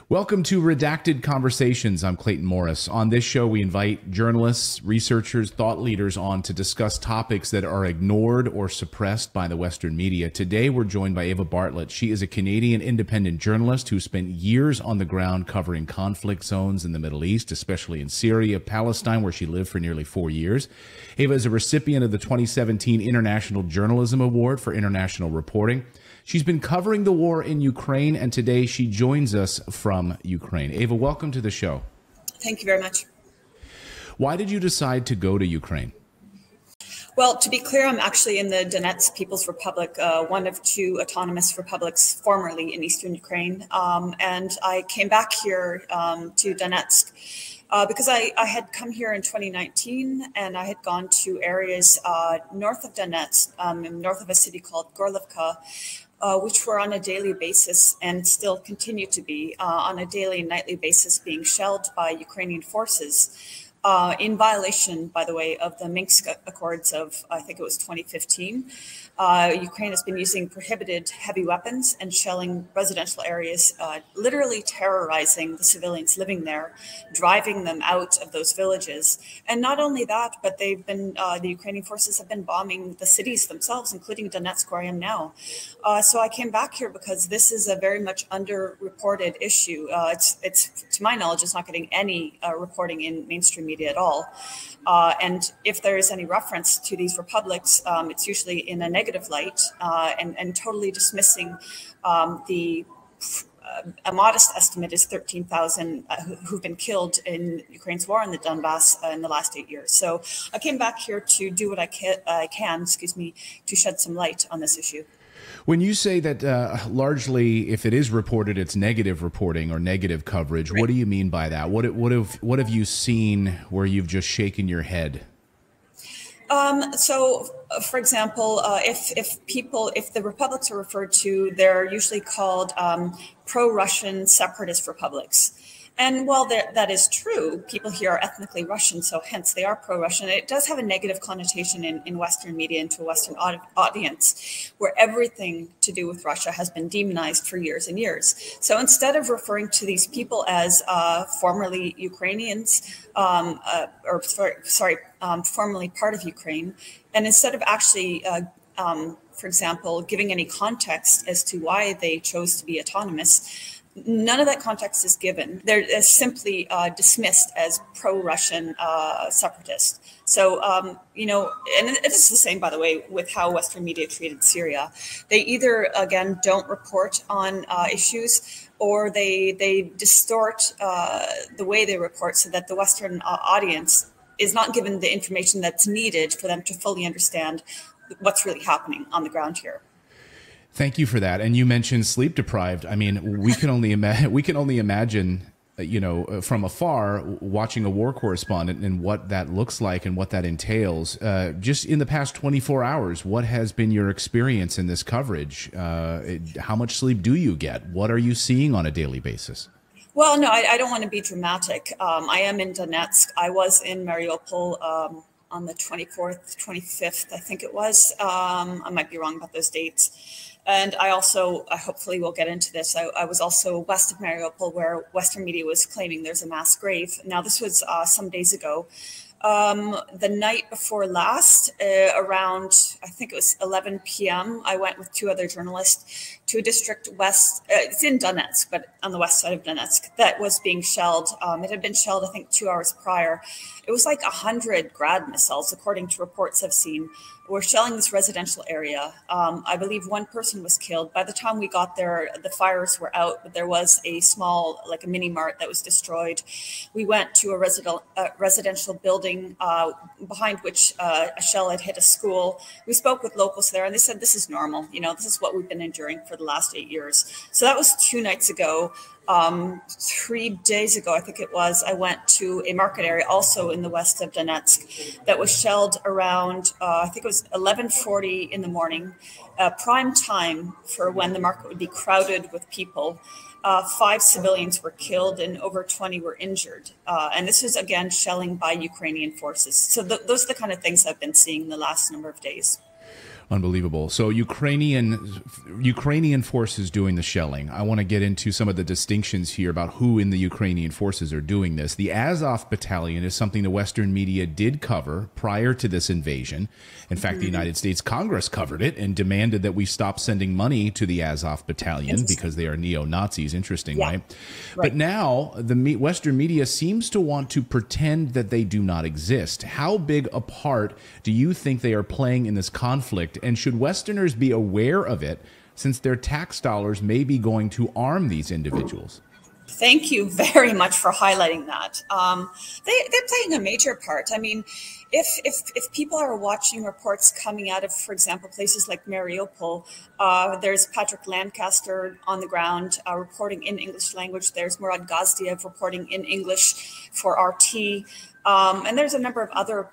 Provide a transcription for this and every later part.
Welcome to Redacted Conversations. I'm Clayton Morris. On this show, we invite journalists, researchers, thought leaders on to discuss topics that are ignored or suppressed by the Western media. Today, we're joined by Eva Bartlett. She is a Canadian independent journalist who spent years on the ground covering conflict zones in the Middle East, especially in Syria, Palestine, where she lived for nearly 4 years. Eva is a recipient of the 2017 International Journalism Award for International Reporting. She's been covering the war in Ukraine, and today she joins us from Ukraine. Eva, welcome to the show. Thank you very much. Why did you decide to go to Ukraine? Well, to be clear, I'm actually in the Donetsk People's Republic, one of two autonomous republics formerly in eastern Ukraine. And I came back here to Donetsk because I had come here in 2019 and I had gone to areas north of Donetsk, north of a city called Gorlivka, which were on a daily basis and still continue to be on a daily and nightly basis being shelled by Ukrainian forces in violation, by the way, of the Minsk Accords of, I think it was 2015. Ukraine has been using prohibited heavy weapons and shelling residential areas, literally terrorizing the civilians living there, driving them out of those villages. And not only that, but they've been, the Ukrainian forces have been bombing the cities themselves, including Donetsk, where I am now. So I came back here because this is a very much underreported issue. It's to my knowledge, it's not getting any reporting in mainstream media at all. And if there is any reference to these republics, it's usually in a negative light and totally dismissing a modest estimate is 13,000 who've been killed in Ukraine's war in the Donbass in the last 8 years. So I came back here to do what I can, to shed some light on this issue. When you say that largely, if it is reported, it's negative reporting or negative coverage, right, what do you mean by that? What have you seen where you've just shaken your head? So, for example, if the republics are referred to, they're usually called pro-Russian separatist republics. And while that is true, people here are ethnically Russian, so hence they are pro-Russian. It does have a negative connotation in Western media and to a Western audience, where everything to do with Russia has been demonized for years and years. So instead of referring to these people as formerly Ukrainians, formerly part of Ukraine, and instead of actually for example, giving any context as to why they chose to be autonomous, none of that context is given. They're simply dismissed as pro-Russian separatist. So, and it's the same, by the way, with how Western media treated Syria. They either, again, don't report on issues, or they distort the way they report so that the Western audience is not given the information that's needed for them to fully understand what's really happening on the ground here. Thank you for that. And you mentioned sleep deprived. I mean, we can only imagine, from afar, watching a war correspondent and what that looks like and what that entails. Just in the past 24 hours, what has been your experience in this coverage? How much sleep do you get? What are you seeing on a daily basis? Well, no, I don't want to be dramatic. I am in Donetsk. I was in Mariupol on the 24th, 25th, I think it was. I might be wrong about those dates. And I also, hopefully we'll get into this, I was also west of Mariupol, where Western media was claiming there's a mass grave. Now, this was some days ago. The night before last, around, I think it was 11 p.m., I went with two other journalists to a district west, it's in Donetsk, but on the west side of Donetsk, that was being shelled. It had been shelled, I think, 2 hours prior. It was like 100 Grad missiles, according to reports I've seen, were shelling this residential area. I believe one person was killed. By the time we got there, the fires were out, but there was a small, like a mini mart that was destroyed. We went to a residential building behind which a shell had hit a school. We spoke with locals there and they said, this is normal. This is what we've been enduring for the last 8 years. So that was 2 nights ago. 3 days ago, I think it was, I went to a market area also in the west of Donetsk that was shelled around, I think it was 11:40 in the morning, prime time for when the market would be crowded with people. 5 civilians were killed and over 20 were injured. And this is, again, shelling by Ukrainian forces. So those are the kind of things I've been seeing the last number of days. Unbelievable. So Ukrainian forces doing the shelling. I want to get into some of the distinctions here about who in the Ukrainian forces are doing this. The Azov Battalion is something the Western media did cover prior to this invasion. In fact, the United States Congress covered it and demanded that we stop sending money to the Azov Battalion because they are neo-Nazis. Interesting, right? But now the Western media seems to want to pretend that they do not exist. How big a part do you think they are playing in this conflict? And should Westerners be aware of it, since their tax dollars may be going to arm these individuals? Thank you very much for highlighting that. They're playing a major part. I mean, if people are watching reports coming out of, for example, places like Mariupol, there's Patrick Lancaster on the ground reporting in English language. There's Murad Gazdiev reporting in English for RT. And there's a number of other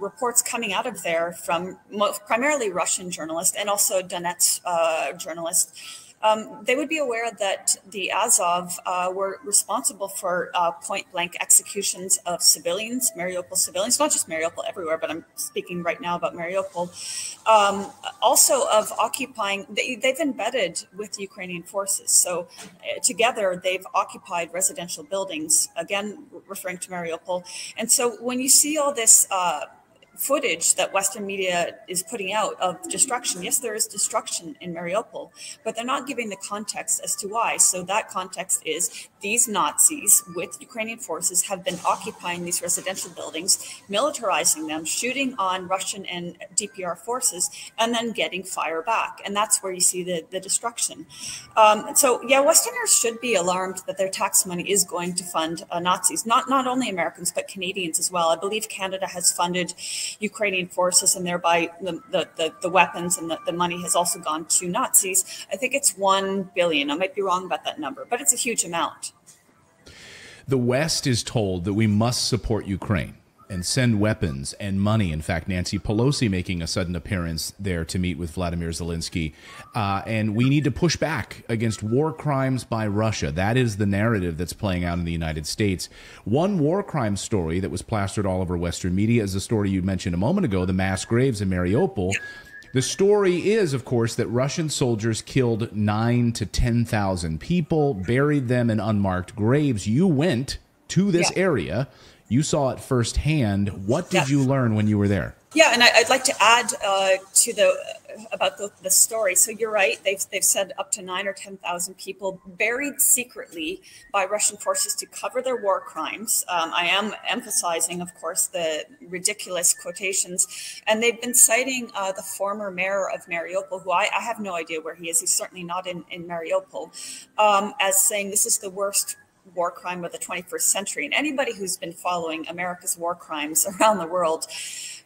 reports coming out of there from primarily Russian journalists and also Donetsk journalists. They would be aware that the Azov were responsible for point-blank executions of civilians, Mariupol civilians, not just Mariupol, everywhere, but I'm speaking right now about Mariupol. Also of occupying, they've embedded with Ukrainian forces. So together, they've occupied residential buildings, again, referring to Mariupol. And so when you see all this footage that Western media is putting out of destruction. Yes, there is destruction in Mariupol, but they're not giving the context as to why. So that context is these Nazis with Ukrainian forces have been occupying these residential buildings, militarizing them, shooting on Russian and DPR forces, and then getting fire back. And that's where you see the destruction. So yeah, Westerners should be alarmed that their tax money is going to fund Nazis, not only Americans, but Canadians as well. I believe Canada has funded Ukrainian forces, and thereby the weapons and the money has also gone to Nazis. I think it's 1 billion. I might be wrong about that number, but it's a huge amount. The West is told that we must support Ukraine and send weapons and money. In fact, Nancy Pelosi making a sudden appearance there to meet with Vladimir Zelensky. And we need to push back against war crimes by Russia. That is the narrative that's playing out in the United States. One war crime story that was plastered all over Western media is the story you mentioned a moment ago, the mass graves in Mariupol. The story is, of course, that Russian soldiers killed 9,000 to 10,000 people, buried them in unmarked graves. You went to this area. You saw it firsthand. What did you learn when you were there? Yeah, and I'd like to add to about the story. So you're right. They've said up to 9,000 or 10,000 people buried secretly by Russian forces to cover their war crimes. I am emphasizing, of course, the ridiculous quotations. And they've been citing the former mayor of Mariupol, who I have no idea where he is. He's certainly not in Mariupol, as saying this is the worst war crime of the 21st century. And anybody who's been following America's war crimes around the world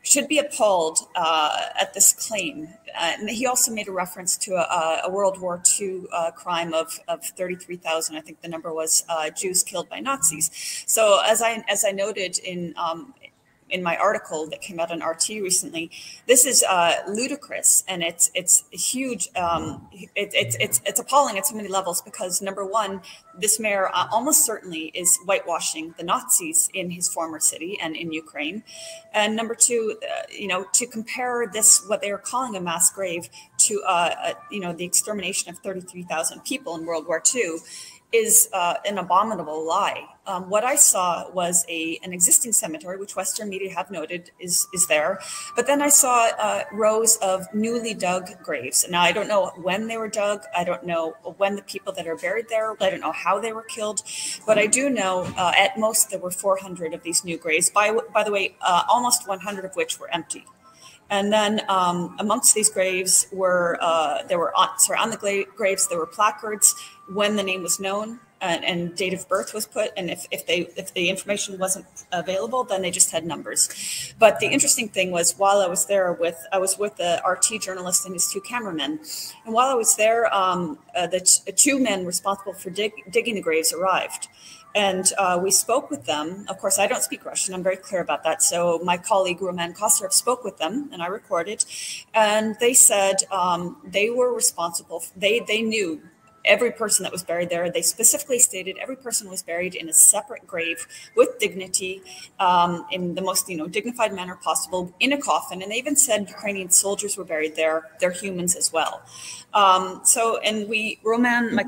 should be appalled at this claim. And he also made a reference to a World War II crime of 33,000, I think the number was, Jews killed by Nazis. So as I noted in my article that came out on RT recently, this is ludicrous, and it's huge. It's appalling at so many levels because, number one, this mayor almost certainly is whitewashing the Nazis in his former city and in Ukraine, and number two, to compare this, what they are calling a mass grave, to the extermination of 33,000 people in World War II, is an abominable lie. What I saw was an existing cemetery, which Western media have noted is there. But then I saw rows of newly dug graves. Now, I don't know when they were dug. I don't know when the people that are buried there, I don't know how they were killed. But I do know at most there were 400 of these new graves. By the way, almost 100 of which were empty. And then amongst these graves were on the graves there were placards when the name was known and date of birth was put, and if the information wasn't available, then they just had numbers. But the interesting thing was, while I was there I was with the RT journalist and his two cameramen, and while I was there, the two men responsible for digging the graves arrived. And we spoke with them. Of course, I don't speak Russian. I'm very clear about that. So my colleague, Roman Kosarev, spoke with them, and I recorded. And they said they were responsible. They knew every person that was buried there, they specifically stated every person was buried in a separate grave with dignity, in the most dignified manner possible, in a coffin. And they even said Ukrainian soldiers were buried there. They're humans as well. My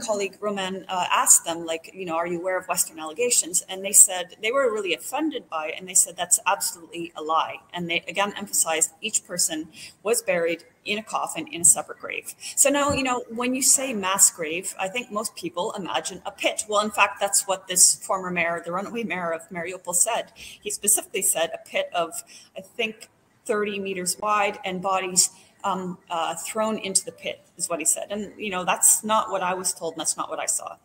colleague Roman asked them, like, are you aware of Western allegations? And they said they were really offended by it. And they said that's absolutely a lie. And they again emphasized each person was buried in a coffin in a separate grave. So now, when you say mass grave, I think most people imagine a pit. Well, in fact, that's what this former mayor, the runaway mayor of Mariupol, said. He specifically said a pit of, I think, 30 meters wide and bodies thrown into the pit is what he said. And, that's not what I was told. And that's not what I saw.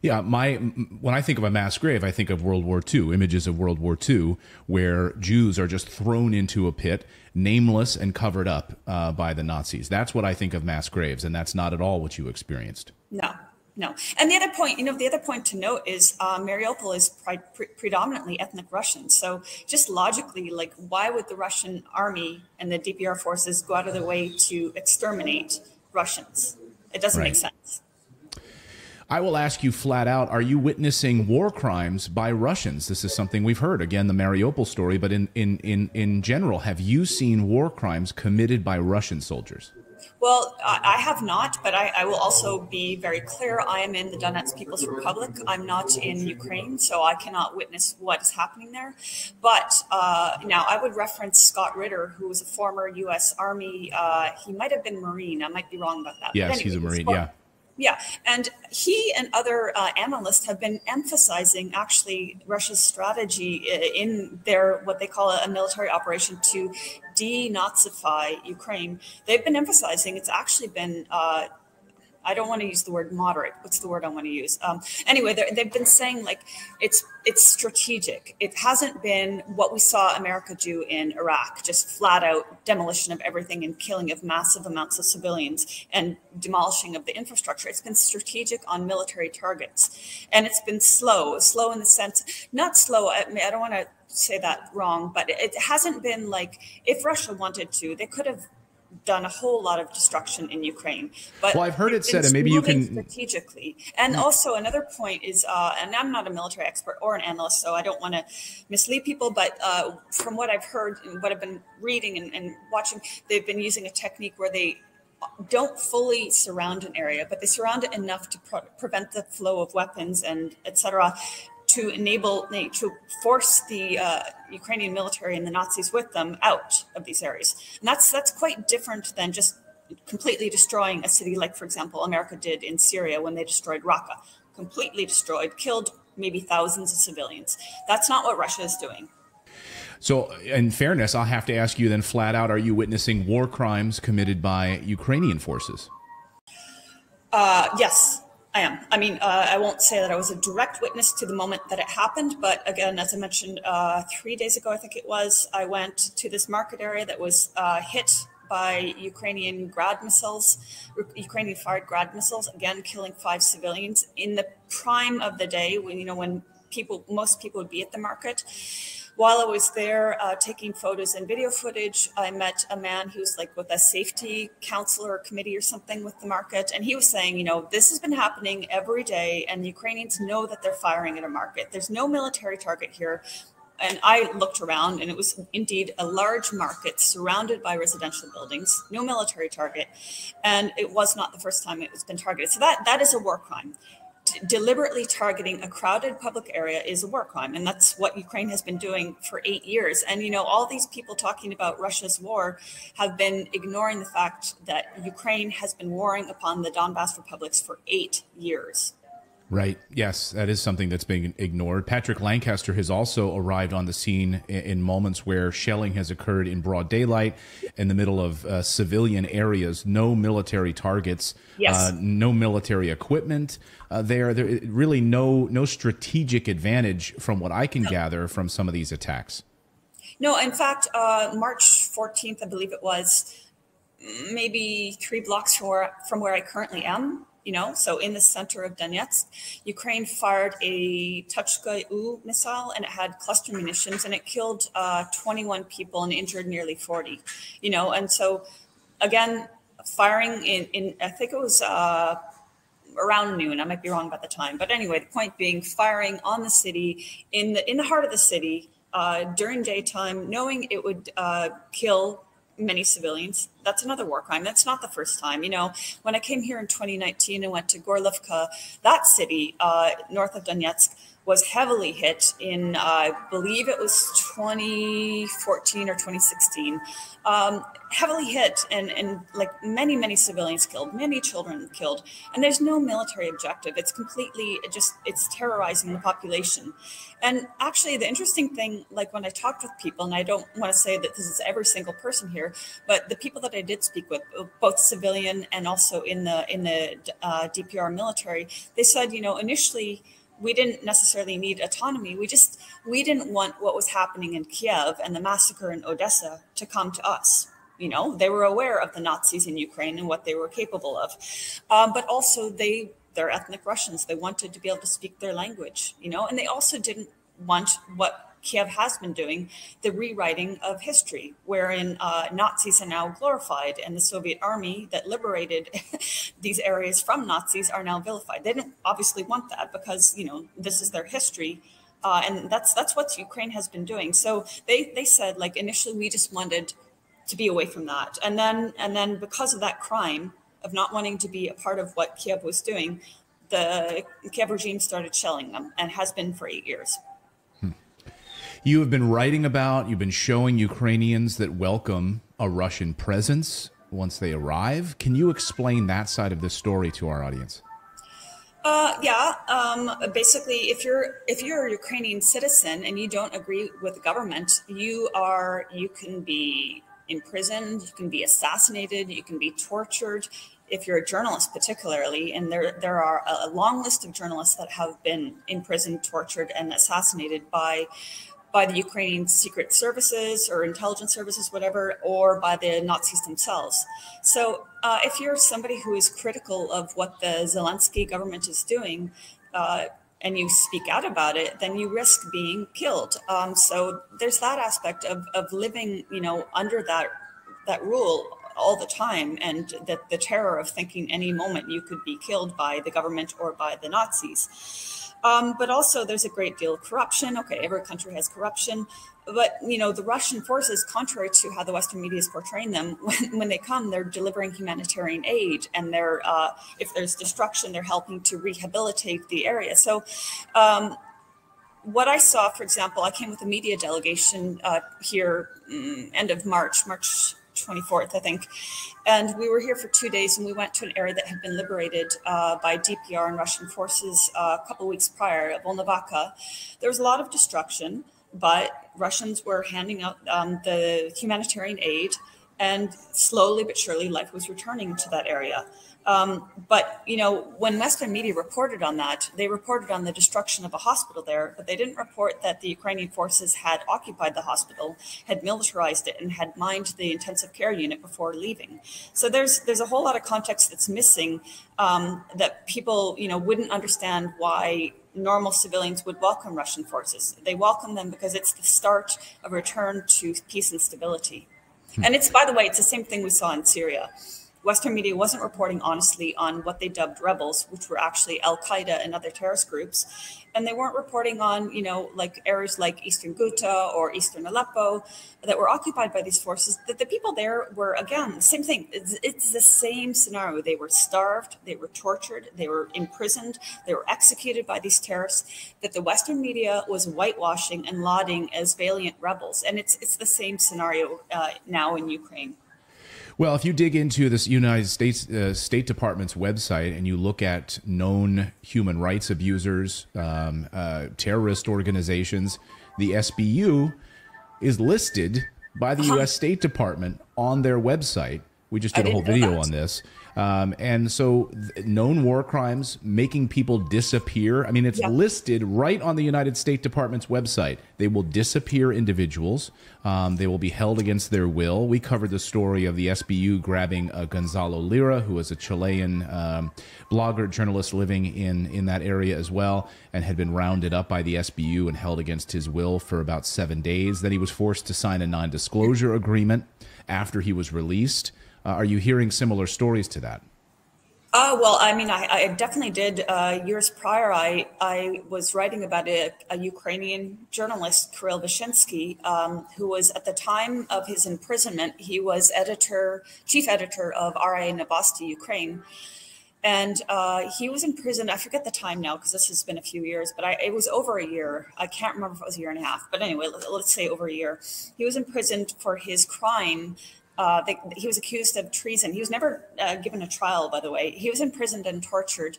Yeah, when I think of a mass grave, I think of World War II, images of World War II, where Jews are just thrown into a pit, nameless and covered up by the Nazis. That's what I think of mass graves, and that's not at all what you experienced. No. And the other point to note is Mariupol is predominantly ethnic Russian. So just logically, like, why would the Russian army and the DPR forces go out of their way to exterminate Russians? It doesn't make sense. I will ask you flat out, are you witnessing war crimes by Russians? This is something we've heard, again, the Mariupol story, but in general, have you seen war crimes committed by Russian soldiers? Well, I have not, but I will also be very clear. I am in the Donetsk People's Republic. I'm not in Ukraine, so I cannot witness what is happening there. But now I would reference Scott Ritter, who was a former U.S. Army. He might have been Marine. I might be wrong about that. Yes, he's a Marine, yeah. Yeah, and he and other analysts have been emphasizing actually Russia's strategy in their what they call a military operation to denazify Ukraine. They've been emphasizing it's actually been I don't want to use the word moderate. What's the word I want to use? Anyway, they've been saying like it's strategic. It hasn't been what we saw America do in Iraq, just flat out demolition of everything and killing of massive amounts of civilians and demolishing of the infrastructure. It's been strategic on military targets, and it's been slow in the sense, not slow. I don't want to say that wrong, but it hasn't been like if Russia wanted to, they could have done a whole lot of destruction in Ukraine. But well, I've heard it said, and maybe you can strategically. And also another point is, and I'm not a military expert or an analyst, so I don't want to mislead people, but from what I've heard and what I've been reading and watching, they've been using a technique where they don't fully surround an area, but they surround it enough to prevent the flow of weapons and etc., to force the Ukrainian military and the Nazis with them out of these areas. And that's quite different than just completely destroying a city like, for example, America did in Syria when they destroyed Raqqa. Completely destroyed, killed maybe thousands of civilians. That's not what Russia is doing. So in fairness, I'll have to ask you then flat out, are you witnessing war crimes committed by Ukrainian forces? Yes. I am. I mean, I won't say that I was a direct witness to the moment that it happened, but again, as I mentioned, 3 days ago, I think it was, I went to this market area that was hit by Ukrainian fired grad missiles, again, killing 5 civilians in the prime of the day when most people would be at the market. While I was there taking photos and video footage, I met a man who's like with a safety counselor or committee or something with the market. And he was saying, this has been happening every day and the Ukrainians know that they're firing at a market. There's no military target here. And I looked around and it was indeed a large market surrounded by residential buildings, no military target. And it was not the first time it has been targeted. So that is a war crime. Deliberately targeting a crowded public area is a war crime. And that's what Ukraine has been doing for 8 years. And, all these people talking about Russia's war have been ignoring the fact that Ukraine has been warring upon the Donbas republics for 8 years. Right. Yes, that is something that's being ignored. Patrick Lancaster has also arrived on the scene in moments where shelling has occurred in broad daylight in the middle of civilian areas, no military targets, yes. No military equipment. There really no strategic advantage from what I can gather from some of these attacks. No, in fact, March 14th, I believe it was, maybe 3 blocks from where I currently am. So in the center of Donetsk, Ukraine fired a Tuchka-U missile and it had cluster munitions and it killed 21 people and injured nearly 40, and so again, firing in I think it was around noon. I might be wrong about the time, but anyway, the point being, firing on the city in the heart of the city during daytime, knowing it would kill many civilians. That's another war crime. That's not the first time. When I came here in 2019 and went to Gorlovka, that city north of Donetsk was heavily hit in, I believe it was 2014 or 2016, heavily hit and like many civilians killed, many children killed. And there's no military objective. It's completely it's terrorizing the population. And actually the interesting thing, like when I talked with people, and I don't want to say that this is every single person here, but the people that I did speak with, both civilian and also in the DPR military, they said, initially, we didn't necessarily need autonomy. We didn't want what was happening in Kiev and the massacre in Odessa to come to us. They were aware of the Nazis in Ukraine and what they were capable of. But also they're ethnic Russians. They wanted to be able to speak their language, and they also didn't want what Kiev has been doing, the rewriting of history, wherein Nazis are now glorified and the Soviet army that liberated these areas from Nazis are now vilified. They didn't obviously want that because, this is their history. And that's what Ukraine has been doing. So they said, like, initially we just wanted to be away from that. And then because of that crime of not wanting to be a part of what Kiev was doing, the Kiev regime started shelling them and has been for 8 years. You have been writing about, you've been showing Ukrainians that welcome a Russian presence once they arrive. Can you explain that side of the story to our audience? Basically, if you're a Ukrainian citizen and you don't agree with the government, you can be imprisoned, you can be assassinated, you can be tortured. If you're a journalist, particularly, and there are a long list of journalists that have been imprisoned, tortured, and assassinated by the Ukrainian secret services or intelligence services, whatever, or by the Nazis themselves. So if you're somebody who is critical of what the Zelensky government is doing and you speak out about it, then you risk being killed. So there's that aspect of living, under that rule all the time, and that the terror of thinking any moment you could be killed by the government or by the Nazis. But also there's a great deal of corruption. Okay, every country has corruption, but the Russian forces, contrary to how the Western media is portraying them, when they come, they're delivering humanitarian aid, and they're if there's destruction, they're helping to rehabilitate the area. So what I saw, for example, I came with a media delegation here end of March 24th, I think. And we were here for 2 days, and we went to an area that had been liberated by DPR and Russian forces a couple of weeks prior, Volnovakha. There was a lot of destruction, but Russians were handing out the humanitarian aid, and slowly but surely life was returning to that area. But, when Western media reported on that, they reported on the destruction of a hospital there, but they didn't report that the Ukrainian forces had occupied the hospital, had militarized it, and had mined the intensive care unit before leaving. So there's a whole lot of context that's missing, that people, wouldn't understand why normal civilians would welcome Russian forces. They welcome them because it's the start of a return to peace and stability. And by the way, it's the same thing we saw in Syria. Western media wasn't reporting honestly on what they dubbed rebels, which were actually Al-Qaeda and other terrorist groups. And they weren't reporting on, like areas like Eastern Ghouta or Eastern Aleppo that were occupied by these forces, that the people there were, again, the same thing. It's the same scenario. They were starved, they were tortured, they were imprisoned, they were executed by these terrorists, that the Western media was whitewashing and lauding as valiant rebels. And it's the same scenario now in Ukraine. Well, if you dig into this United States State Department's website and you look at known human rights abusers, terrorist organizations, the SBU is listed by the U.S. State Department on their website. We just did a whole video on this. And so known war crimes, making people disappear. I mean, it's listed right on the United States Department's website. They will disappear individuals. They will be held against their will. We covered the story of the SBU grabbing Gonzalo Lira, who was a Chilean blogger, journalist living in that area as well, and had been rounded up by the SBU and held against his will for about 7 days. Then he was forced to sign a non-disclosure agreement after he was released. Are you hearing similar stories to that? Well, I mean, I definitely did. Years prior, I was writing about a Ukrainian journalist, Kirill Vyshinsky, who was at the time of his imprisonment, he was chief editor of RIA Novosti, Ukraine. And he was in prison. I forget the time now because this has been a few years, but it was over a year. I can't remember if it was a year and a half. But anyway, let's say over a year. He was imprisoned for his crime. He was accused of treason. He was never given a trial, by the way. He was imprisoned and tortured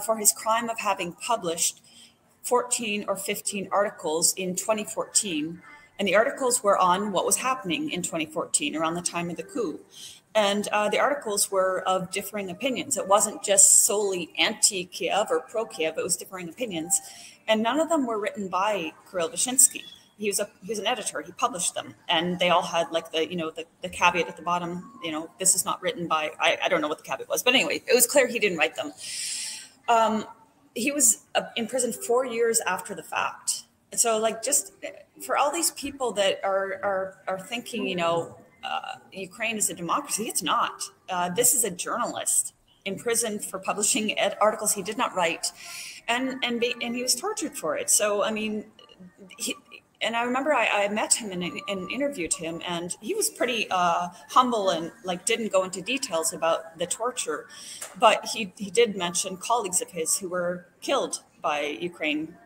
for his crime of having published 14 or 15 articles in 2014. And the articles were on what was happening in 2014, around the time of the coup. And the articles were of differing opinions. It wasn't just solely anti-Kiev or pro-Kiev, it was differing opinions. And none of them were written by Kirill Vyshinsky. He was an editor. He published them, and they all had like the caveat at the bottom. This is not written by. I don't know what the caveat was, but anyway, it was clear he didn't write them. He was in prison 4 years after the fact. So, like, just for all these people that are thinking, Ukraine is a democracy, it's not. This is a journalist imprisoned for publishing articles he did not write, and he was tortured for it. So, I mean. And I remember I met him and interviewed him, and he was pretty humble and like didn't go into details about the torture, but he did mention colleagues of his who were killed by Ukraine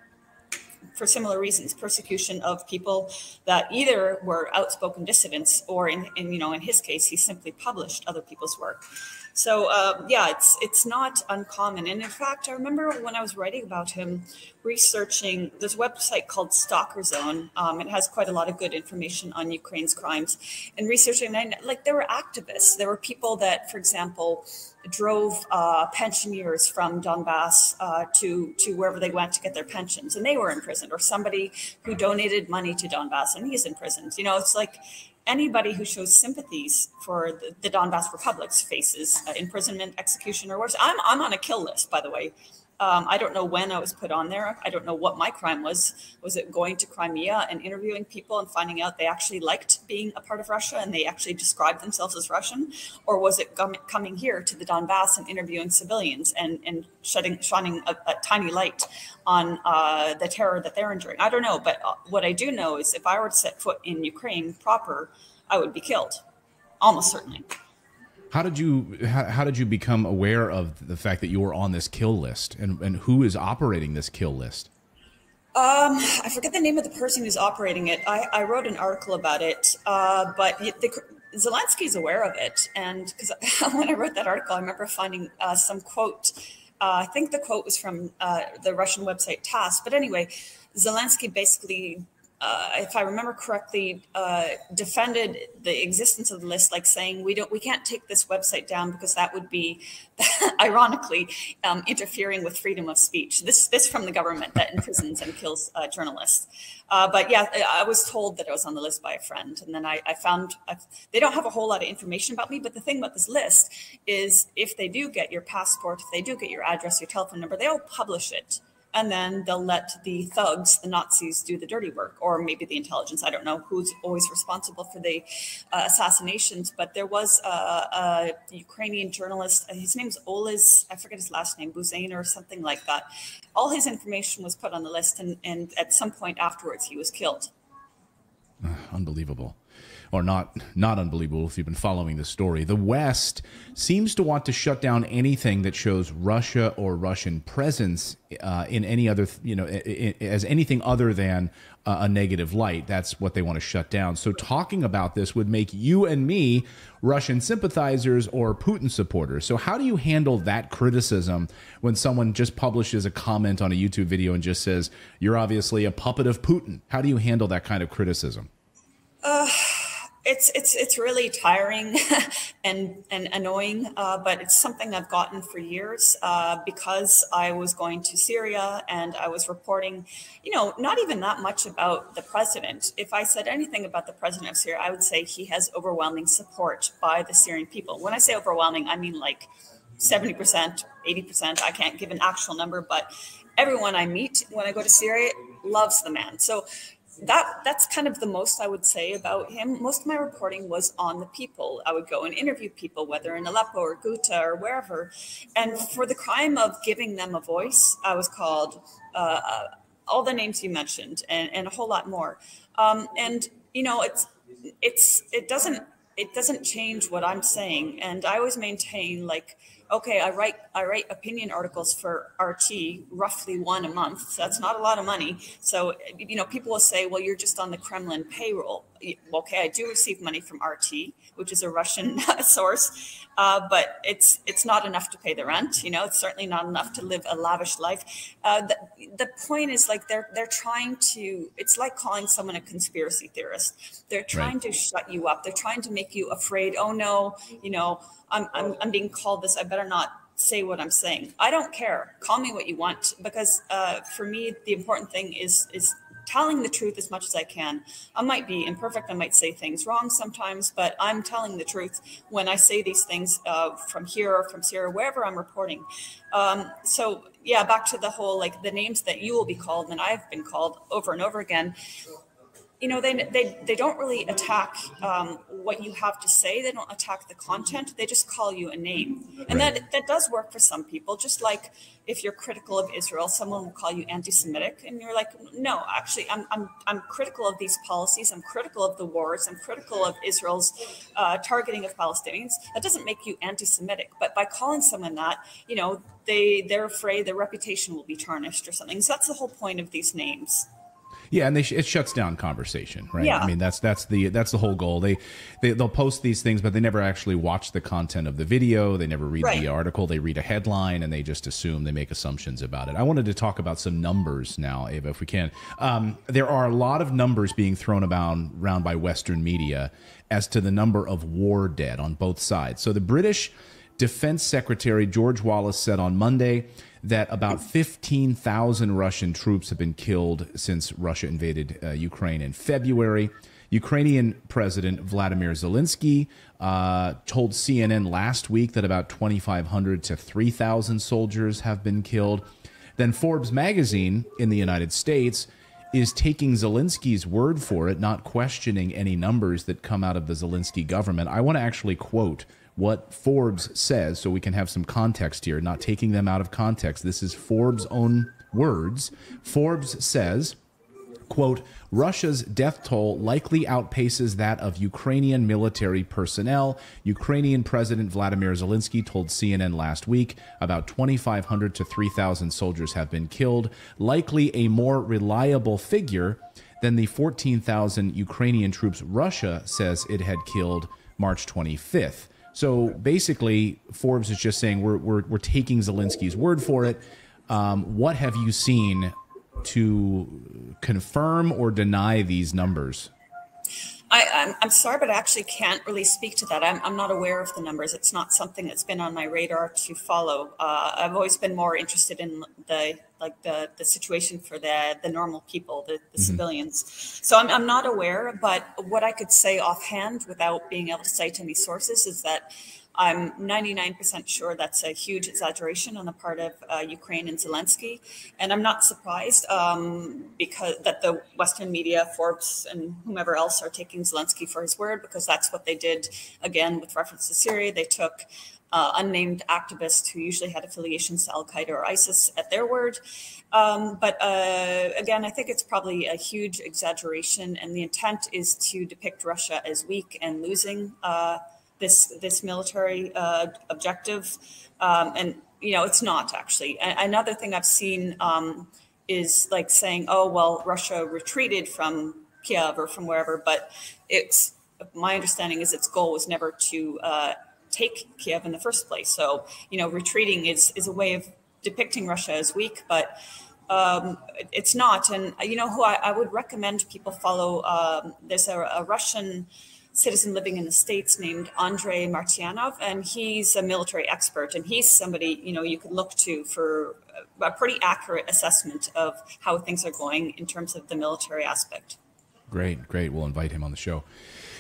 for similar reasons, persecution of people that either were outspoken dissidents or in his case, he simply published other people's work. So it's not uncommon. And in fact, I remember when I was writing about him, researching, there's a website called Stalker Zone. It has quite a lot of good information on Ukraine's crimes. And researching, there were activists. There were people that, for example, drove pensioners from Donbass to wherever they went to get their pensions, and they were imprisoned. Or somebody who donated money to Donbass, and he's imprisoned. It's like anybody who shows sympathies for the Donbass republics faces imprisonment, execution, or worse. I'm on a kill list, by the way. I don't know when I was put on there. I don't know what my crime was. Was it going to Crimea and interviewing people and finding out they actually liked being a part of Russia and they actually described themselves as Russian? Or was it coming here to the Donbass and interviewing civilians and shining a tiny light on the terror that they're enduring? I don't know. But what I do know is if I were to set foot in Ukraine proper, I would be killed, almost certainly. How did you become aware of the fact that you were on this kill list, and who is operating this kill list? I forget the name of the person who's operating it. I wrote an article about it, but Zelensky's aware of it. And because when I wrote that article, I remember finding some quote. I think the quote was from the Russian website TASS. But anyway, Zelensky basically, if I remember correctly, defended the existence of the list, like saying we can't take this website down because that would be, ironically, interfering with freedom of speech. This from the government that imprisons and kills journalists. But yeah, I was told that I was on the list by a friend, and then I found they don't have a whole lot of information about me. But the thing about this list is, if they do get your passport, if they do get your address, your telephone number, they'll publish it. And then they'll let the thugs, the Nazis, do the dirty work, or maybe the intelligence. I don't know who's always responsible for the assassinations, but there was a Ukrainian journalist. His name's Oles, I forget his last name, Buzain or something like that. All his information was put on the list, and at some point afterwards, he was killed. Unbelievable. Or not unbelievable if you've been following the story. The West seems to want to shut down anything that shows Russia or Russian presence in any other, as anything other than a negative light. That's what they want to shut down. So talking about this would make you and me Russian sympathizers or Putin supporters. So how do you handle that criticism when someone just publishes a comment on a YouTube video and just says, you're obviously a puppet of Putin? How do you handle that kind of criticism? It's really tiring and annoying, but it's something I've gotten for years because I was going to Syria and I was reporting, not even that much about the president. If I said anything about the president of Syria, I would say he has overwhelming support by the Syrian people. When I say overwhelming, I mean like 70%, 80%. I can't give an actual number, but everyone I meet when I go to Syria loves the man. So that's kind of the most I would say about him. Most of my reporting was on the people. I would go and interview people, whether in Aleppo or Ghouta or wherever. And for the crime of giving them a voice, I was called all the names you mentioned and a whole lot more. And you know, it doesn't change what I'm saying. And I always maintain, like, okay, I write opinion articles for RT, roughly one a month. So that's not a lot of money. So, you know, people will say, well, you're just on the Kremlin payroll. Okay, I do receive money from RT, which is a Russian source, but it's not enough to pay the rent. You know, it's certainly not enough to live a lavish life. The point is, like, they're trying to. It's like calling someone a conspiracy theorist. They're trying to shut you up. They're trying to make you afraid. Oh no, you know, I'm being called this. I better not say what I'm saying. I don't care. Call me what you want, because for me, the important thing is telling the truth as much as I can. I might be imperfect. I might say things wrong sometimes, but I'm telling the truth when I say these things from here or from Syria, wherever I'm reporting. So yeah, back to the whole, like, the names that you will be called and I've been called over and over again. You know, they don't really attack what you have to say. They don't attack the content. They just call you a name. And that does work for some people. Just like if you're critical of Israel, someone will call you anti-Semitic. And you're like, no, actually, I'm critical of these policies. I'm critical of the wars. I'm critical of Israel's targeting of Palestinians. That doesn't make you anti-Semitic. But by calling someone that, you know, they're afraid their reputation will be tarnished or something. So that's the whole point of these names. Yeah, and it shuts down conversation, right? Yeah. I mean, that's the whole goal. They'll post these things, but they never actually watch the content of the video. They never read the article. They read a headline and they just assume. They make assumptions about it. I wanted to talk about some numbers now, Eva, if we can. There are a lot of numbers being thrown around by Western media as to the number of war dead on both sides. So the British Defense Secretary George Wallace said on Monday that about 15,000 Russian troops have been killed since Russia invaded Ukraine in February. Ukrainian President Vladimir Zelensky told CNN last week that about 2,500 to 3,000 soldiers have been killed. Then Forbes magazine in the United States is taking Zelensky's word for it, not questioning any numbers that come out of the Zelensky government. I want to actually quote what Forbes says so we can have some context here, not taking them out of context. This is Forbes' own words. Forbes says, quote, Russia's death toll likely outpaces that of Ukrainian military personnel. Ukrainian President Vladimir Zelensky told CNN last week about 2,500 to 3,000 soldiers have been killed, likely a more reliable figure than the 14,000 Ukrainian troops Russia says it had killed March 25th. So basically, Forbes is just saying we're taking Zelensky's word for it. What have you seen to confirm or deny these numbers? I'm sorry, but I actually can't really speak to that. I'm not aware of the numbers. It's not something that's been on my radar to follow. I've always been more interested in the situation for the normal people, the civilians. So I'm not aware, but what I could say offhand without being able to cite any sources is that I'm 99% sure that's a huge exaggeration on the part of Ukraine and Zelensky. And I'm not surprised because that the Western media, Forbes and whomever else are taking Zelensky for his word, because that's what they did, again, with reference to Syria. They took unnamed activists who usually had affiliations to Al-Qaeda or ISIS at their word. But again, I think it's probably a huge exaggeration. And the intent is to depict Russia as weak and losing this military objective, and you know, it's not actually. Another thing I've seen is like saying, oh well, Russia retreated from Kiev or from wherever, but it's my understanding is its goal was never to take Kiev in the first place. So you know, retreating is a way of depicting Russia as weak, but it's not. And you know who I would recommend people follow? There's a Russian citizen living in the States named Andrei Martyanov, and he's a military expert, and he's somebody, you know, you could look to for a pretty accurate assessment of how things are going in terms of the military aspect. Great. We'll invite him on the show.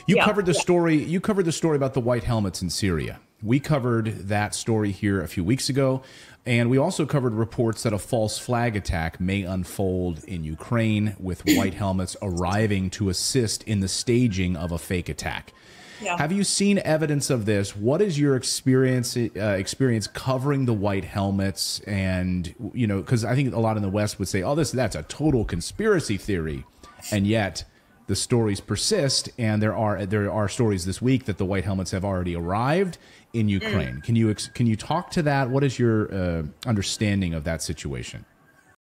You covered the story. You covered the story about the white helmets in Syria. We covered that story here a few weeks ago, and we also covered reports that a false flag attack may unfold in Ukraine with white helmets arriving to assist in the staging of a fake attack. Yeah. Have you seen evidence of this? What is your experience covering the white helmets? And, you know, because I think a lot in the West would say, oh, that's a total conspiracy theory. And yet the stories persist. And there are stories this week that the white helmets have already arrived in Ukraine. Can you talk to that? What is your understanding of that situation?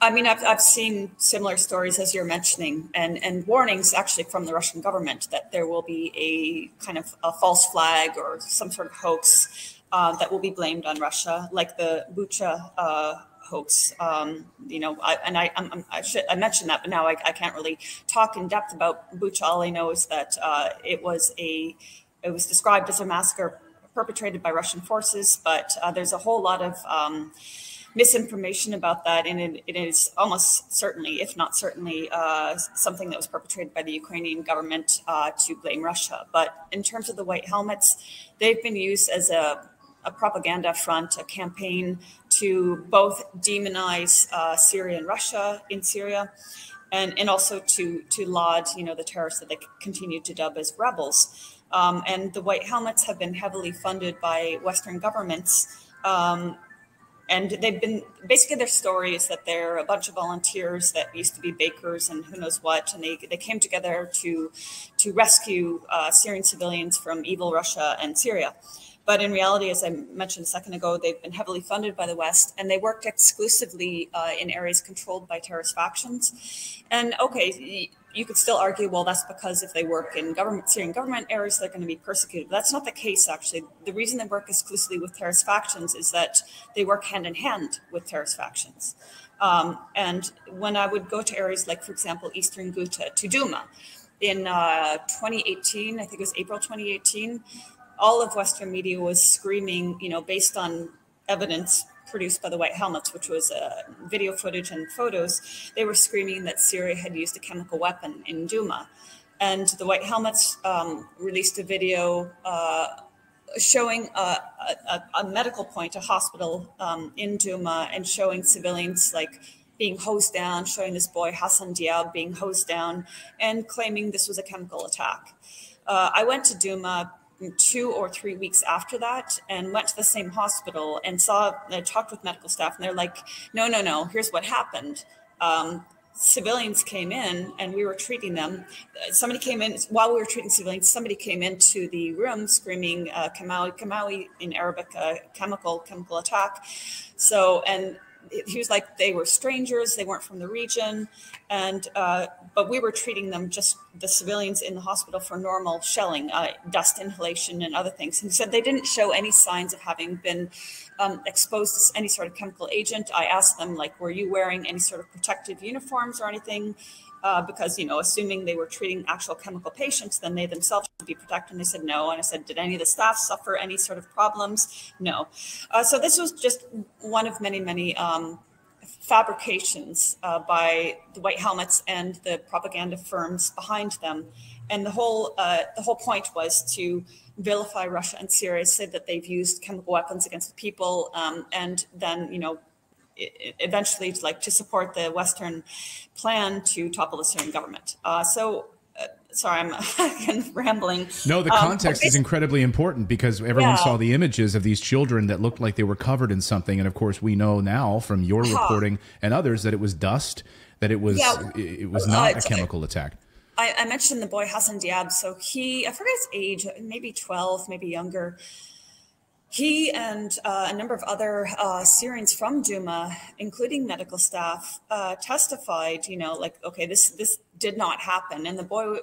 I mean, I've seen similar stories as you're mentioning, and warnings actually from the Russian government that there will be a kind of a false flag or some sort of hoax that will be blamed on Russia, like the Bucha hoax. You know, I mentioned that, but now I can't really talk in depth about Bucha. All I know is that it was described as a massacre perpetrated by Russian forces, but there's a whole lot of misinformation about that, and it is almost certainly, if not certainly, something that was perpetrated by the Ukrainian government to blame Russia. But in terms of the white helmets, they've been used as a propaganda front, a campaign to both demonize Syria and Russia in Syria, and also to laud, you know, the terrorists that they continue to dub as rebels. And the white helmets have been heavily funded by Western governments. And they've been, basically their story is that they're a bunch of volunteers that used to be bakers and who knows what, and they came together to rescue Syrian civilians from evil Russia and Syria. But in reality, as I mentioned a second ago, they've been heavily funded by the West, and they worked exclusively in areas controlled by terrorist factions. And okay, you could still argue, well, that's because if they work in Syrian government areas, they're going to be persecuted. But that's not the case, actually. The reason they work exclusively with terrorist factions is that they work hand in hand with terrorist factions. And when I would go to areas like, for example, Eastern Ghouta, to Duma, in 2018, I think it was April 2018, all of Western media was screaming, you know, based on evidence produced by the white helmets, which was video footage and photos, they were screaming that Syria had used a chemical weapon in Duma. And the white helmets released a video showing a medical point, a hospital in Duma, and showing civilians like being hosed down, showing this boy Hassan Diab being hosed down, and claiming this was a chemical attack. I went to Duma 2 or 3 weeks after that and went to the same hospital and talked with medical staff, and they're like, no, here's what happened. Civilians came in and we were treating them. Somebody came in while we were treating civilians. Somebody came into the room screaming Kamawi in Arabic, chemical attack. So, and he was like, they were strangers, they weren't from the region, and but we were treating them, just the civilians in the hospital, for normal shelling, dust inhalation and other things. And he said they didn't show any signs of having been exposed to any sort of chemical agent. I asked them, like, were you wearing any sort of protective uniforms or anything? Because, you know, assuming they were treating actual chemical patients, then they themselves should be protected. And they said no. And I said, did any of the staff suffer any sort of problems? No. So this was just one of many fabrications by the white helmets and the propaganda firms behind them. And the whole point was to vilify Russia and Syria, say that they've used chemical weapons against the people, and then, you know, eventually to support the Western plan to topple the Syrian government. Sorry, I'm again rambling. No, the context is incredibly important, because everyone saw the images of these children that looked like they were covered in something. And of course, we know now from your reporting and others that it was dust, that it was not a chemical attack. I mentioned the boy Hassan Diab. So I forget his age, maybe 12, maybe younger. He and a number of other Syrians from Duma, including medical staff, testified, you know, like, okay, this did not happen. And the boy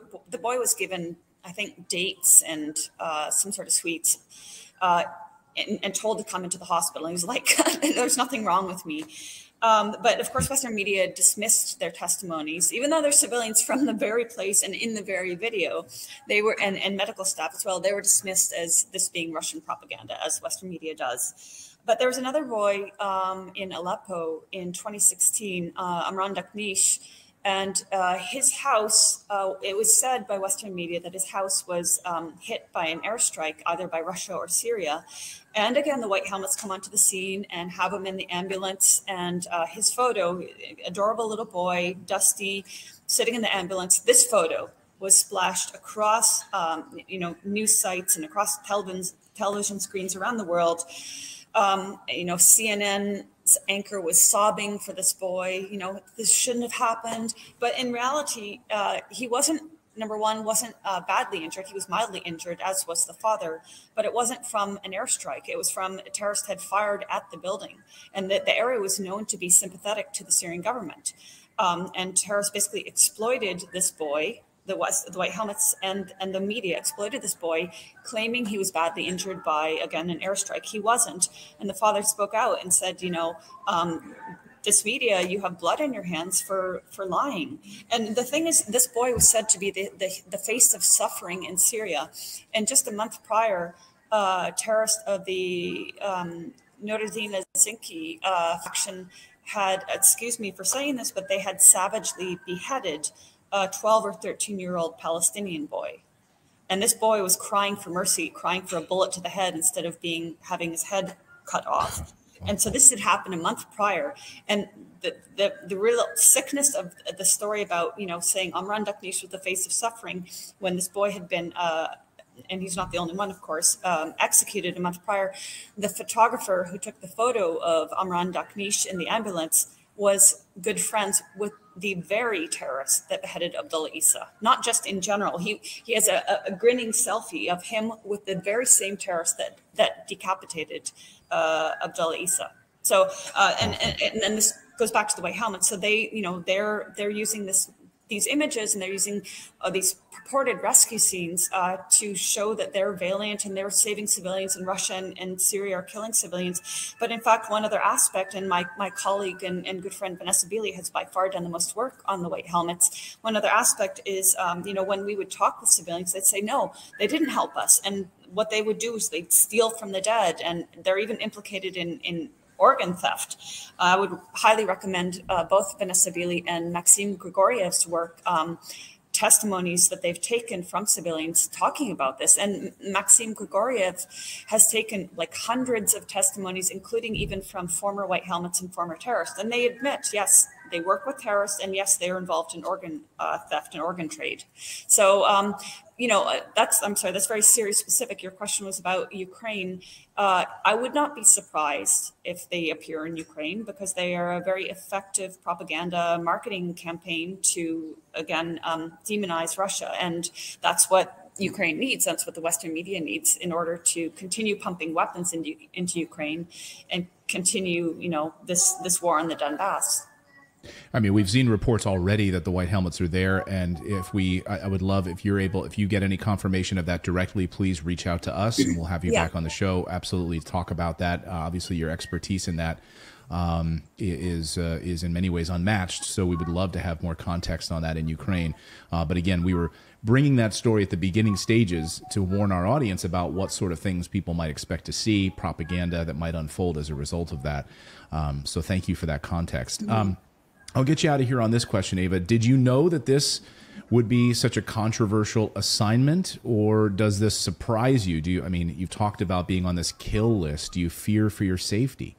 was given, I think, dates and some sort of sweets, and told to come into the hospital. And he was like, there's nothing wrong with me. But of course, Western media dismissed their testimonies, even though they're civilians from the very place and in the very video. They were, and medical staff as well, they were dismissed as this being Russian propaganda, as Western media does. But there was another boy in Aleppo in 2016, Amran Daknish, And his house, it was said by Western media that his house was hit by an airstrike, either by Russia or Syria. And again, the white helmets come onto the scene and have him in the ambulance. And his photo, adorable little boy, Dusty, sitting in the ambulance. This photo was splashed across, news sites and across television screens around the world. CNN's anchor was sobbing for this boy. This shouldn't have happened. But in reality, he wasn't, number one, wasn't badly injured. He was mildly injured, as was the father. But it wasn't from an airstrike. It was from a terrorist had fired at the building. And the area was known to be sympathetic to the Syrian government. And terrorists basically exploited this boy. The white helmets and the media exploited this boy, claiming he was badly injured by, again, an airstrike. He wasn't. And the father spoke out and said, this media, you have blood in your hands for lying. And the thing is, this boy was said to be the face of suffering in Syria. And just a month prior, terrorists of the Norizina Zinki faction had, excuse me for saying this, but they had savagely beheaded a 12 or 13-year-old Palestinian boy. And this boy was crying for mercy, crying for a bullet to the head instead of having his head cut off. And so this had happened a month prior. And the real sickness of the story about, saying Amran Daknish was the face of suffering when this boy had been, and he's not the only one, of course, executed a month prior. The photographer who took the photo of Amran Daknish in the ambulance was good friends with the very terrorist that beheaded Abdullah Isa, not just in general. He has a grinning selfie of him with the very same terrorist that decapitated Abdullah Isa. So and this goes back to the white helmet. So they're using these images, and they're using these purported rescue scenes to show that they're valiant and they're saving civilians, and Russia and Syria are killing civilians. But in fact, one other aspect, and my colleague and good friend Vanessa Beeley has by far done the most work on the white helmets. One other aspect is, when we would talk with civilians, they'd say, no, they didn't help us. And what they would do is they'd steal from the dead, and they're even implicated in organ theft. I would highly recommend both Vanessa Beeley and Maxim Grigoriev's work, testimonies that they've taken from civilians talking about this. And Maxim Grigoriev has taken like hundreds of testimonies, including even from former white helmets and former terrorists. And they admit, yes, they work with terrorists, and yes, they're involved in organ theft and organ trade. So, that's very Syria specific. Your question was about Ukraine. I would not be surprised if they appear in Ukraine, because they are a very effective propaganda marketing campaign to, again, demonize Russia. And that's what Ukraine needs. That's what the Western media needs in order to continue pumping weapons into Ukraine and continue, this war on the Donbass. I mean, we've seen reports already that the white helmets are there, and I would love if you get any confirmation of that directly, please reach out to us, and we'll have you back on the show. Absolutely, talk about that. Obviously, your expertise in that is in many ways unmatched. So we would love to have more context on that in Ukraine. But again, we were bringing that story at the beginning stages to warn our audience about what sort of things people might expect to see, propaganda that might unfold as a result of that. So thank you for that context. I'll get you out of here on this question, Eva. Did you know that this would be such a controversial assignment, or does this surprise you? You've talked about being on this kill list. Do you fear for your safety?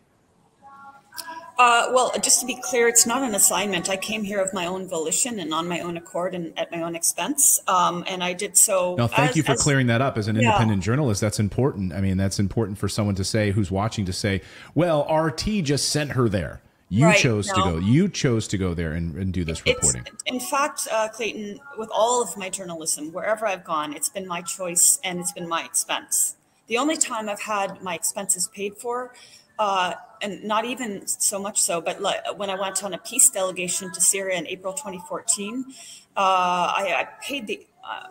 Well, just to be clear, it's not an assignment. I came here of my own volition and on my own accord and at my own expense. And I did so. No, thank you for clearing that up. As an independent journalist, that's important. I mean, that's important for someone to say, who's watching, to say, well, RT just sent her there. You chose to go. You chose to go there and do this reporting. In fact, Clayton, with all of my journalism, wherever I've gone, it's been my choice and it's been my expense. The only time I've had my expenses paid for, and not even so much so, but when I went on a peace delegation to Syria in April 2014, I paid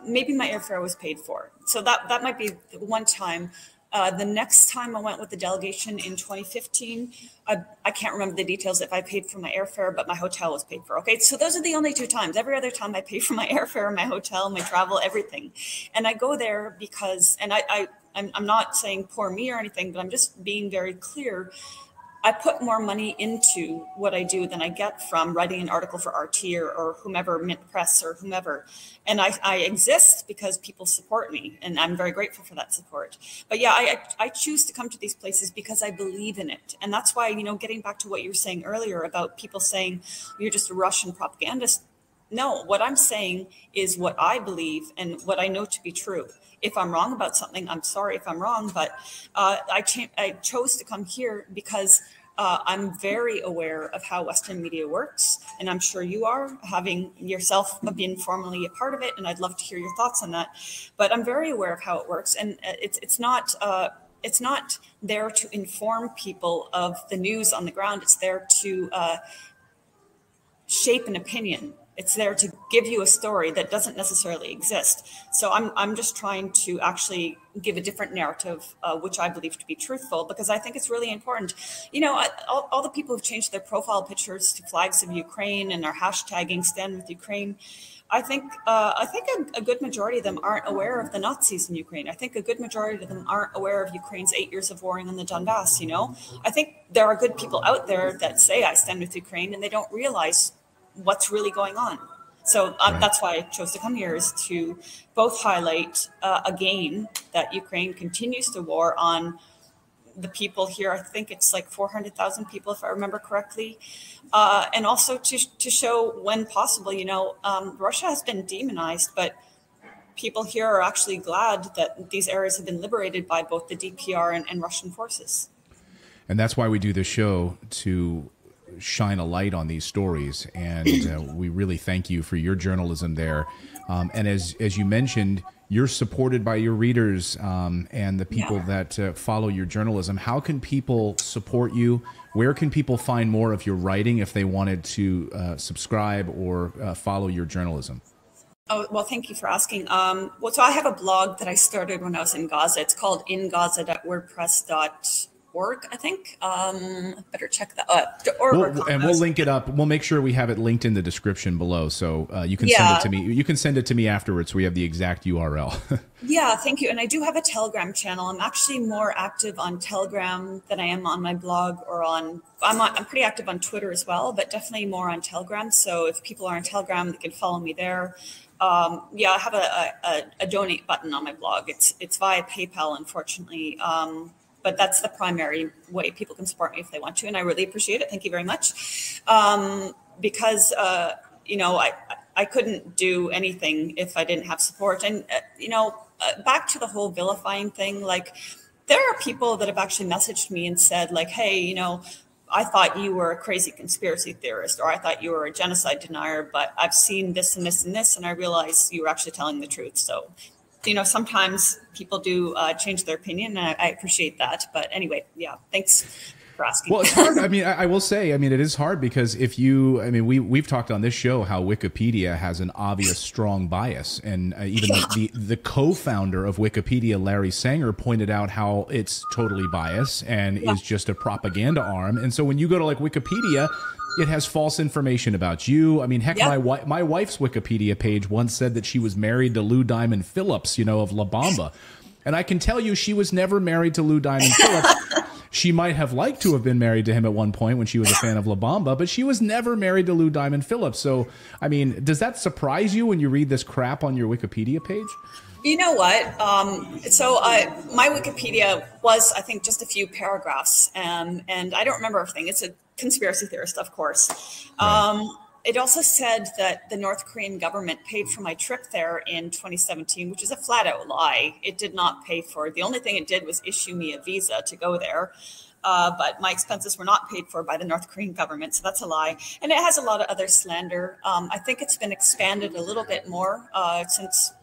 maybe my airfare was paid for. So that might be one time. The next time I went with the delegation in 2015, I can't remember the details if I paid for my airfare, but my hotel was paid for. Okay, so those are the only two times. Every other time I pay for my airfare, my hotel, my travel, everything. And I go there because, and I'm not saying poor me or anything, but I'm just being very clear. I put more money into what I do than I get from writing an article for RT or whomever, Mint Press or whomever. And I exist because people support me, and I'm very grateful for that support. But yeah, I choose to come to these places because I believe in it. And that's why, getting back to what you were saying earlier about people saying you're just a Russian propagandist. No, what I'm saying is what I believe and what I know to be true. If I'm wrong about something, I'm sorry if I'm wrong, but I chose to come here because I'm very aware of how Western media works, and I'm sure you are, having yourself been formerly a part of it, and I'd love to hear your thoughts on that. But I'm very aware of how it works, and it's not there to inform people of the news on the ground. It's there to shape an opinion. It's there to give you a story that doesn't necessarily exist. So I'm just trying to actually give a different narrative, which I believe to be truthful, because I think it's really important. All the people who've changed their profile pictures to flags of Ukraine and are hashtagging Stand with Ukraine, I think a good majority of them aren't aware of the Nazis in Ukraine. I think a good majority of them aren't aware of Ukraine's 8 years of warring on the Donbass. I think there are good people out there that say I stand with Ukraine, and they don't realize what's really going on. So that's why I chose to come here, is to both highlight again that Ukraine continues to war on the people here. I think it's like 400,000 people, if I remember correctly. And also to show when possible, Russia has been demonized, but people here are actually glad that these areas have been liberated by both the DPR and Russian forces. And that's why we do this show, to shine a light on these stories, and we really thank you for your journalism there. And as you mentioned, you're supported by your readers and the people that follow your journalism. How can people support you? Where can people find more of your writing if they wanted to subscribe or follow your journalism? Oh, well, thank you for asking. So I have a blog that I started when I was in Gaza. It's called ingaza.wordpress.org, I think. Better check that. We'll link it up. We'll make sure we have it linked in the description below, so you can send it to me. You can send it to me afterwards, so we have the exact URL. Yeah, thank you. And I do have a Telegram channel. I'm actually more active on Telegram than I am on my blog or on. I'm pretty active on Twitter as well, but definitely more on Telegram. So if people are on Telegram, they can follow me there. I have a donate button on my blog. It's via PayPal, unfortunately. But that's the primary way people can support me if they want to. And I really appreciate it. Thank you very much. Because, I couldn't do anything if I didn't have support. And, back to the whole vilifying thing, like, there are people that have actually messaged me and said, like, hey, I thought you were a crazy conspiracy theorist, or I thought you were a genocide denier, but I've seen this and this and this, and I realized you were actually telling the truth. So, sometimes people do change their opinion, and I appreciate that. But anyway, thanks for asking. Well, it's hard. I will say, it is hard because we've talked on this show how Wikipedia has an obvious strong bias. And even the co-founder of Wikipedia, Larry Sanger, pointed out how it's totally biased and is just a propaganda arm. And so when you go to Wikipedia, it has false information about you. Heck, my wife's Wikipedia page once said that she was married to Lou Diamond Phillips, of La Bamba. And I can tell you she was never married to Lou Diamond Phillips. She might have liked to have been married to him at one point when she was a fan of La Bamba, but she was never married to Lou Diamond Phillips. So, does that surprise you when you read this crap on your Wikipedia page? You know what? My Wikipedia was, I think, just a few paragraphs, and I don't remember everything. It's a conspiracy theorist, of course. Right. It also said that the North Korean government paid for my trip there in 2017, which is a flat out lie. It did not pay for it. The only thing it did was issue me a visa to go there. But my expenses were not paid for by the North Korean government. So that's a lie. And it has a lot of other slander. I think it's been expanded a little bit more since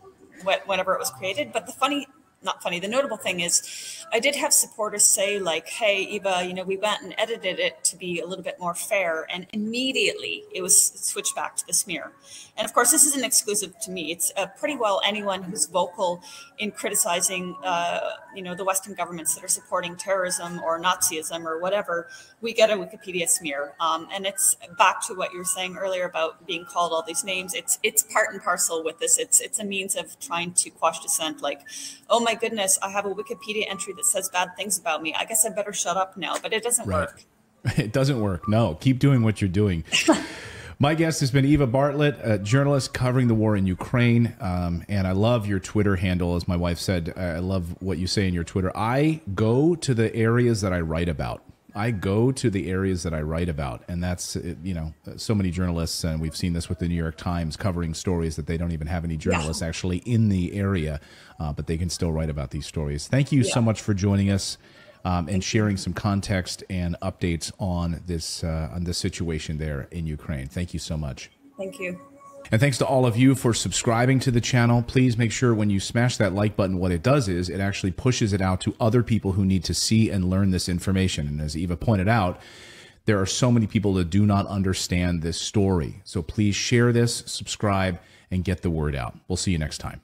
whenever it was created. But the notable thing is I did have supporters say, like, hey, Eva, we went and edited it to be a little bit more fair. And immediately it was switched back to the smear. And of course, this isn't exclusive to me. It's pretty well anyone who's vocal in criticizing, the Western governments that are supporting terrorism or Nazism or whatever, we get a Wikipedia smear. And it's back to what you were saying earlier about being called all these names. It's part and parcel with this. It's a means of trying to quash dissent. Like, oh my goodness, I have a Wikipedia entry that says bad things about me. I guess I better shut up now, but it doesn't work. It doesn't work. No, keep doing what you're doing. My guest has been Eva Bartlett, a journalist covering the war in Ukraine. And I love your Twitter handle. As my wife said, I love what you say in your Twitter. I go to the areas that I write about. And that's, you know, so many journalists, and we've seen this with the New York Times, covering stories that they don't even have any journalists actually in the area, but they can still write about these stories. Thank you so much for joining us. And sharing some context and updates on this situation there in Ukraine. Thank you so much. Thank you. And thanks to all of you for subscribing to the channel. Please make sure when you smash that like button, what it does is it actually pushes it out to other people who need to see and learn this information. And as Eva pointed out, there are so many people that do not understand this story. So please share this, subscribe, and get the word out. We'll see you next time.